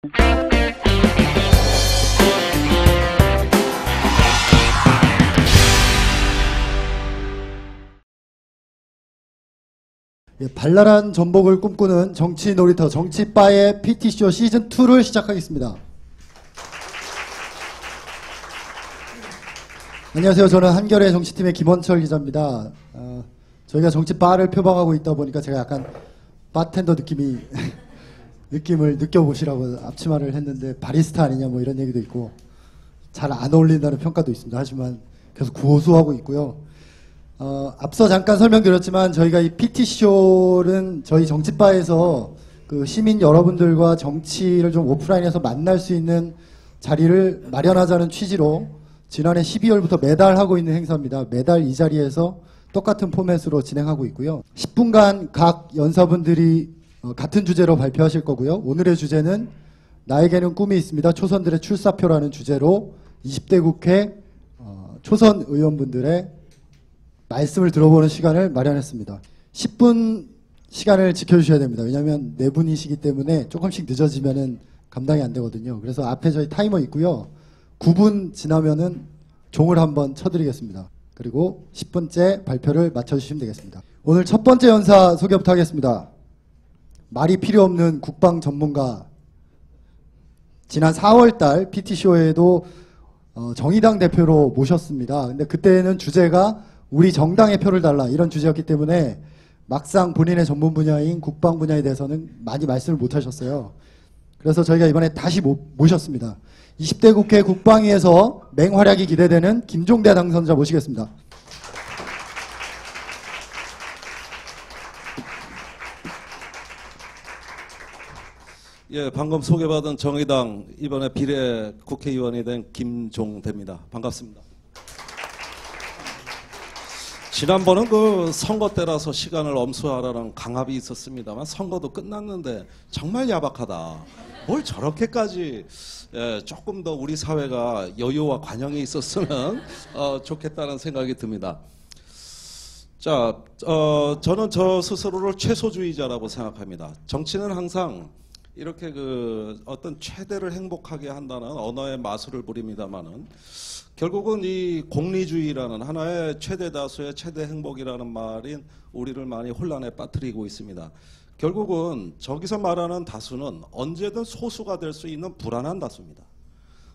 예, 발랄한 전복을 꿈꾸는 정치 놀이터 정치바의 PT쇼 시즌2를 시작하겠습니다. 안녕하세요. 저는 한겨레 정치팀의 김원철 기자입니다. 저희가 정치바를 표방하고 있다 보니까 제가 약간 바텐더 느낌을 느껴보시라고 앞치마를 했는데 바리스타 아니냐 뭐 이런 얘기도 있고 잘 안 어울린다는 평가도 있습니다. 하지만 계속 고수하고 있고요. 앞서 잠깐 설명드렸지만 저희가 이 PT쇼는 저희 정치바에서 그 시민 여러분들과 정치를 좀 오프라인에서 만날 수 있는 자리를 마련하자는 취지로 지난해 12월부터 매달 하고 있는 행사입니다. 매달 이 자리에서 똑같은 포맷으로 진행하고 있고요. 10분간 각 연사분들이 같은 주제로 발표하실 거고요. 오늘의 주제는 나에게는 꿈이 있습니다. 초선들의 출사표라는 주제로 20대 국회 초선 의원분들의 말씀을 들어보는 시간을 마련했습니다. 10분 시간을 지켜주셔야 됩니다. 왜냐하면 4분이시기 때문에 조금씩 늦어지면은 감당이 안 되거든요. 그래서 앞에 저희 타이머 있고요. 9분 지나면은 종을 한번 쳐드리겠습니다. 그리고 10분째 발표를 마쳐주시면 되겠습니다. 오늘 첫 번째 연사 소개부터 하겠습니다. 말이 필요 없는 국방 전문가. 지난 4월달 PT쇼에도 정의당 대표로 모셨습니다. 근데 그때는 주제가 우리 정당의 표를 달라 이런 주제였기 때문에 막상 본인의 전문 분야인 국방 분야에 대해서는 많이 말씀을 못 하셨어요. 그래서 저희가 이번에 다시 모셨습니다. 20대 국회 국방위에서 맹활약이 기대되는 김종대 당선자 모시겠습니다. 예, 방금 소개받은 정의당 이번에 비례 국회의원이 된 김종대입니다. 반갑습니다. 지난번은 그 선거 때라서 시간을 엄수하라는 강압이 있었습니다만 선거도 끝났는데 정말 야박하다. 뭘 저렇게까지 조금 더 우리 사회가 여유와 관용이 있었으면 좋겠다는 생각이 듭니다. 자, 저는 저 스스로를 최소주의자라고 생각합니다. 정치는 항상 이렇게 그 어떤 최대를 행복하게 한다는 언어의 마술을 부립니다만은 결국은 이 공리주의라는 하나의 최대 다수의 최대 행복이라는 말인 우리를 많이 혼란에 빠뜨리고 있습니다. 결국은 저기서 말하는 다수는 언제든 소수가 될 수 있는 불안한 다수입니다.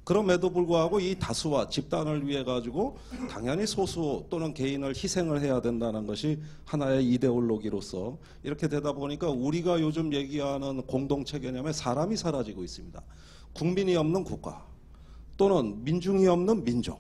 그럼에도 불구하고 이 다수와 집단을 위해 가지고 당연히 소수 또는 개인을 희생을 해야 된다는 것이 하나의 이데올로기로서 이렇게 되다 보니까 우리가 요즘 얘기하는 공동체 개념에 사람이 사라지고 있습니다. 국민이 없는 국가 또는 민중이 없는 민족,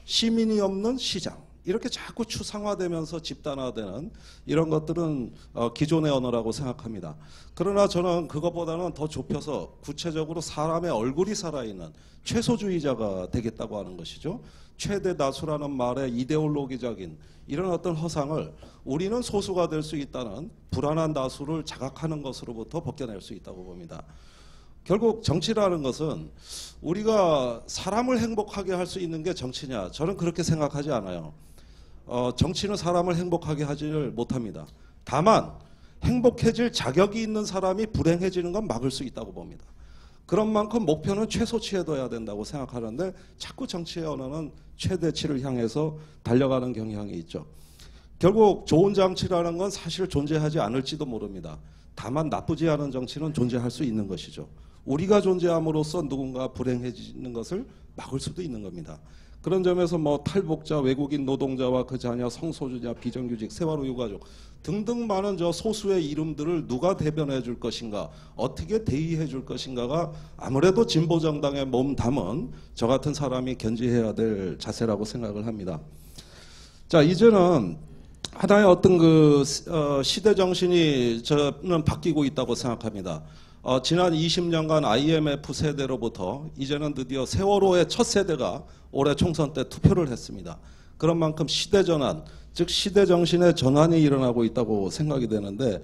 시민이 없는 시장 이렇게 자꾸 추상화되면서 집단화되는 이런 것들은 기존의 언어라고 생각합니다. 그러나 저는 그것보다는 더 좁혀서 구체적으로 사람의 얼굴이 살아있는 최소주의자가 되겠다고 하는 것이죠. 최대 다수라는 말의 이데올로기적인 이런 어떤 허상을 우리는 소수가 될 수 있다는 불안한 다수를 자각하는 것으로부터 벗겨낼 수 있다고 봅니다. 결국 정치라는 것은 우리가 사람을 행복하게 할 수 있는 게 정치냐? 저는 그렇게 생각하지 않아요. 정치는 사람을 행복하게 하지를 못합니다. 다만 행복해질 자격이 있는 사람이 불행해지는 건 막을 수 있다고 봅니다. 그런 만큼 목표는 최소치에 둬야 된다고 생각하는데 자꾸 정치의 언어는 최대치를 향해서 달려가는 경향이 있죠. 결국 좋은 정치라는 건 사실 존재하지 않을지도 모릅니다. 다만 나쁘지 않은 정치는 존재할 수 있는 것이죠. 우리가 존재함으로써 누군가 불행해지는 것을 막을 수도 있는 겁니다. 그런 점에서 뭐 탈북자, 외국인 노동자와 그 자녀, 성소수자, 비정규직, 세월호 유가족 등등 많은 저 소수의 이름들을 누가 대변해 줄 것인가, 어떻게 대의해 줄 것인가가 아무래도 진보 정당에 몸 담은 저 같은 사람이 견지해야 될 자세라고 생각을 합니다. 자, 이제는 하나의 어떤 그 시대 정신이 저는 바뀌고 있다고 생각합니다. 지난 20년간 IMF 세대로부터 이제는 드디어 세월호의 첫 세대가 올해 총선 때 투표를 했습니다. 그런 만큼 시대 전환, 즉 시대 정신의 전환이 일어나고 있다고 생각이 되는데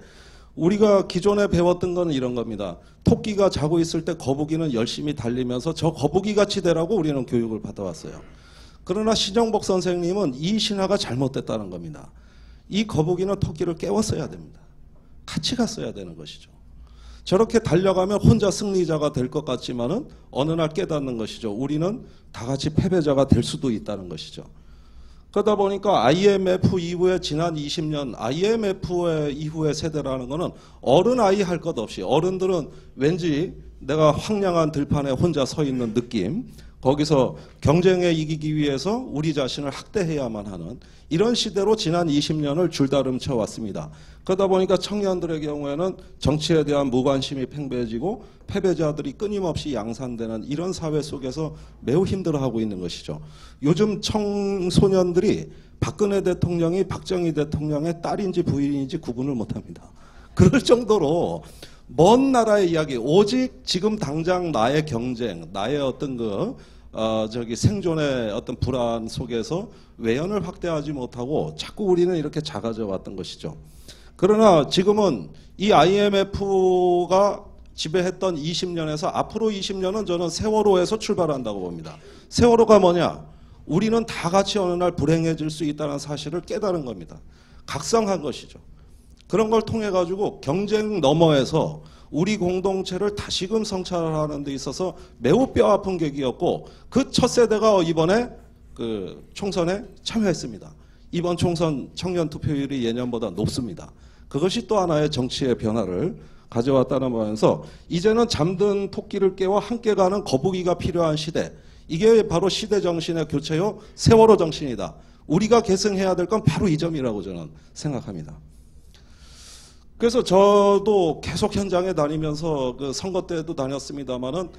우리가 기존에 배웠던 건 이런 겁니다. 토끼가 자고 있을 때 거북이는 열심히 달리면서 저 거북이같이 되라고 우리는 교육을 받아왔어요. 그러나 신정복 선생님은 이 신화가 잘못됐다는 겁니다. 이 거북이는 토끼를 깨웠어야 됩니다. 같이 갔어야 되는 것이죠. 저렇게 달려가면 혼자 승리자가 될 것 같지만은 어느 날 깨닫는 것이죠. 우리는 다 같이 패배자가 될 수도 있다는 것이죠. 그러다 보니까 IMF 이후에 지난 20년 IMF 이후의 세대라는 거는 어른 아이 할 것 없이 어른들은 왠지 내가 황량한 들판에 혼자 서 있는 느낌, 거기서 경쟁에 이기기 위해서 우리 자신을 학대해야만 하는 이런 시대로 지난 20년을 줄다름쳐 왔습니다. 그러다 보니까 청년들의 경우에는 정치에 대한 무관심이 팽배해지고 패배자들이 끊임없이 양산되는 이런 사회 속에서 매우 힘들어하고 있는 것이죠. 요즘 청소년들이 박근혜 대통령이 박정희 대통령의 딸인지 부인인지 구분을 못합니다. 그럴 정도로 먼 나라의 이야기, 오직 지금 당장 나의 경쟁, 나의 어떤 생존의 어떤 불안 속에서 외연을 확대하지 못하고 자꾸 우리는 이렇게 작아져 왔던 것이죠. 그러나 지금은 이 IMF가 지배했던 20년에서 앞으로 20년은 저는 세월호에서 출발한다고 봅니다. 세월호가 뭐냐? 우리는 다 같이 어느 날 불행해질 수 있다는 사실을 깨달은 겁니다. 각성한 것이죠. 그런 걸 통해 가지고 경쟁 너머에서 우리 공동체를 다시금 성찰하는 데 있어서 매우 뼈아픈 계기였고 그 첫 세대가 이번에 그 총선에 참여했습니다. 이번 총선 청년 투표율이 예년보다 높습니다. 그것이 또 하나의 정치의 변화를 가져왔다는 면에서 이제는 잠든 토끼를 깨워 함께 가는 거북이가 필요한 시대. 이게 바로 시대 정신의 교체요 세월호 정신이다. 우리가 계승해야 될 건 바로 이 점이라고 저는 생각합니다. 그래서 저도 계속 현장에 다니면서 그 선거 때도 다녔습니다만은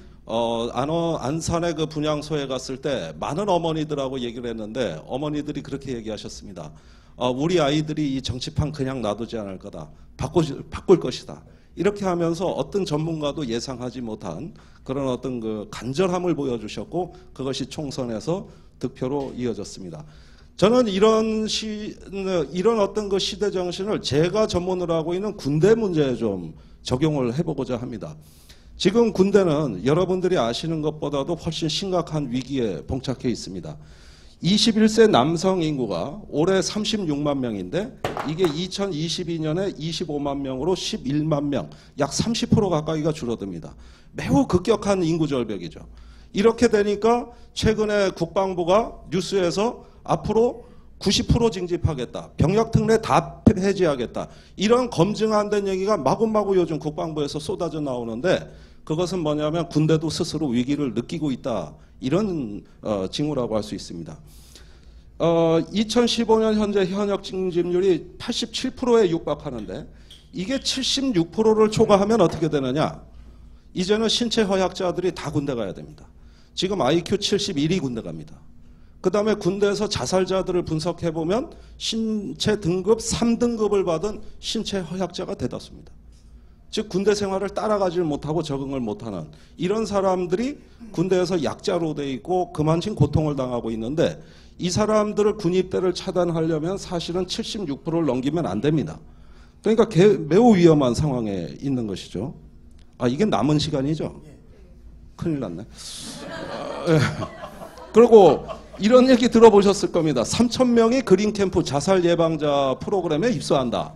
안산의 그 분향소에 갔을 때 많은 어머니들하고 얘기를 했는데 어머니들이 그렇게 얘기하셨습니다. 우리 아이들이 이 정치판 그냥 놔두지 않을 거다. 바꿀 것이다. 이렇게 하면서 어떤 전문가도 예상하지 못한 그런 어떤 그 간절함을 보여주셨고 그것이 총선에서 득표로 이어졌습니다. 저는 이런 어떤 그 시대 정신을 제가 전문으로 하고 있는 군대 문제에 좀 적용을 해보고자 합니다. 지금 군대는 여러분들이 아시는 것보다도 훨씬 심각한 위기에 봉착해 있습니다. 21세 남성 인구가 올해 36만 명인데 이게 2022년에 25만 명으로 11만 명, 약 30% 가까이가 줄어듭니다. 매우 급격한 인구 절벽이죠. 이렇게 되니까 최근에 국방부가 뉴스에서 앞으로 90% 징집하겠다. 병력 특례 다 폐지하겠다. 이런 검증 안 된 얘기가 마구마구 요즘 국방부에서 쏟아져 나오는데 그것은 뭐냐면 군대도 스스로 위기를 느끼고 있다. 이런 징후라고 할 수 있습니다. 2015년 현재 현역 징집률이 87%에 육박하는데 이게 76%를 초과하면 어떻게 되느냐? 이제는 신체 허약자들이 다 군대 가야 됩니다. 지금 IQ 71이 군대 갑니다. 그 다음에 군대에서 자살자들을 분석해보면 신체 등급 3등급을 받은 신체 허약자가 대다수입니다. 즉 군대 생활을 따라가질 못하고 적응을 못하는 이런 사람들이 군대에서 약자로 돼 있고 그만큼 고통을 당하고 있는데 이 사람들을 군입대를 차단하려면 사실은 76%를 넘기면 안 됩니다. 그러니까 매우 위험한 상황에 있는 것이죠. 이게 남은 시간이죠? 큰일 났네. 그리고 이런 얘기 들어보셨을 겁니다. 3,000명이 그린캠프 자살 예방자 프로그램에 입소한다.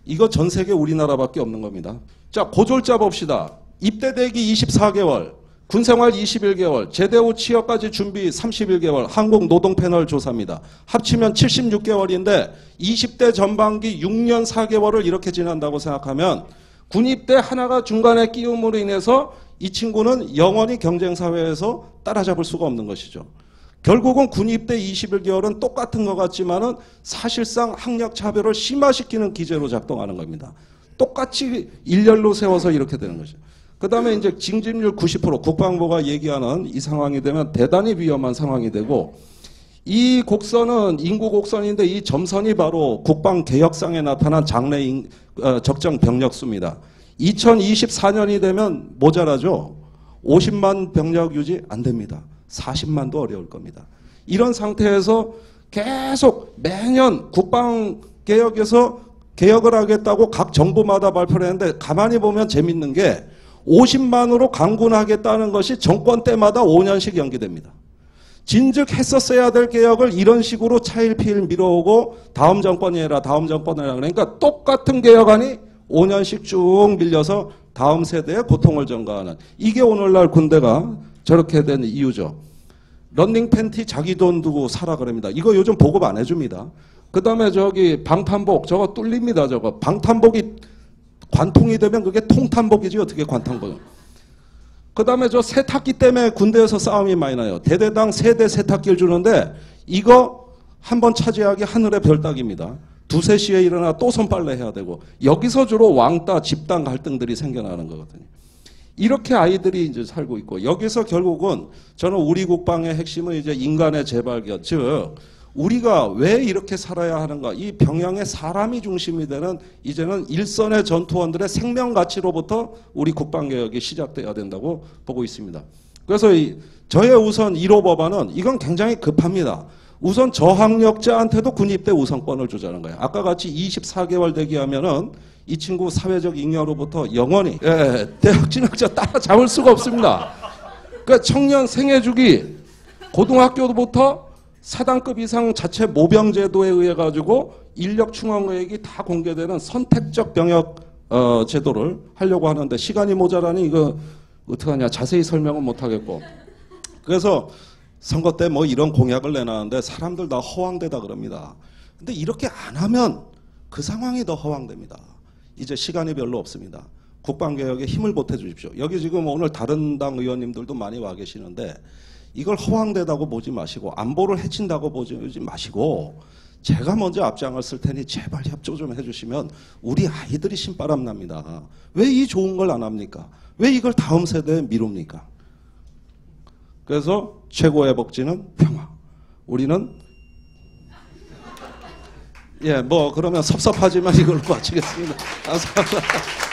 이거 전 세계 우리나라밖에 없는 겁니다. 자, 고졸자 봅시다. 입대 대기 24개월, 군생활 21개월, 제대 후 취업까지 준비 31개월, 한국노동패널 조사입니다. 합치면 76개월인데 20대 전반기 6년 4개월을 이렇게 지난다고 생각하면 군입대 하나가 중간에 끼움으로 인해서 이 친구는 영원히 경쟁사회에서 따라잡을 수가 없는 것이죠. 결국은 군입대 21개월은 똑같은 것 같지만은 사실상 학력 차별을 심화시키는 기제로 작동하는 겁니다. 똑같이 일렬로 세워서 이렇게 되는 거죠. 그 다음에 이제 징집률 90% 국방부가 얘기하는 이 상황이 되면 대단히 위험한 상황이 되고 이 곡선은 인구 곡선인데 이 점선이 바로 국방개혁상에 나타난 장래 적정 병력 수입니다. 2024년이 되면 모자라죠. 50만 병력 유지 안 됩니다. 40만도 어려울 겁니다. 이런 상태에서 계속 매년 국방개혁에서 개혁을 하겠다고 각 정부마다 발표를 했는데 가만히 보면 재밌는 게 50만으로 강군하겠다는 것이 정권 때마다 5년씩 연기됩니다. 진즉 했었어야 될 개혁을 이런 식으로 차일피일 미뤄오고 다음 정권이 해라 그러니까 똑같은 개혁안이 5년씩 쭉 밀려서 다음 세대의 고통을 전가하는 이게 오늘날 군대가 저렇게 된 이유죠. 런닝 팬티 자기 돈 두고 사라 그럽니다. 이거 요즘 보급 안 해줍니다. 그 다음에 저기 방탄복 저거 뚫립니다. 저거 방탄복이 관통이 되면 그게 통탄복이지 어떻게 관통복. 그 다음에 저 세탁기 때문에 군대에서 싸움이 많이 나요. 대대당 세대 세탁기를 주는데 이거 한번 차지하기 하늘의 별 따기입니다. 2, 3시에 일어나 또 손빨래 해야 되고 여기서 주로 왕따 집단 갈등들이 생겨나는 거거든요. 이렇게 아이들이 이제 살고 있고 여기서 결국은 저는 우리 국방의 핵심은 이제 인간의 재발견, 즉 우리가 왜 이렇게 살아야 하는가, 이 평양의 사람이 중심이 되는 이제는 일선의 전투원들의 생명 가치로부터 우리 국방개혁이 시작돼야 된다고 보고 있습니다. 그래서 저의 우선 1호 법안은 이건 굉장히 급합니다. 우선 저학력자한테도 군입대 우선권을 주자는 거예요. 아까 같이 24개월 대기하면은 이 친구 사회적 잉여로부터 영원히 대학 진학자 따라잡을 수가 없습니다. 그러니까 청년 생애주기 고등학교부터 사단급 이상 자체 모병 제도에 의해 가지고 인력 충원 계획이 다 공개되는 선택적 병역 제도를 하려고 하는데 시간이 모자라니 이거 어떡하냐, 자세히 설명은 못 하겠고. 그래서 선거 때 뭐 이런 공약을 내놨는데 사람들 다 허황되다 그럽니다. 근데 이렇게 안 하면 그 상황이 더 허황됩니다. 이제 시간이 별로 없습니다. 국방개혁에 힘을 보태 주십시오. 여기 지금 오늘 다른 당 의원님들도 많이 와 계시는데 이걸 허황되다고 보지 마시고 안보를 해친다고 보지 마시고 제가 먼저 앞장을 쓸 테니 제발 협조 좀 해주시면 우리 아이들이 신바람 납니다. 왜 이 좋은 걸 안 합니까? 왜 이걸 다음 세대에 미룹니까? 그래서 최고의 복지는 평화. 우리는 뭐 그러면 섭섭하지만 이걸로 마치겠습니다. 감사합니다.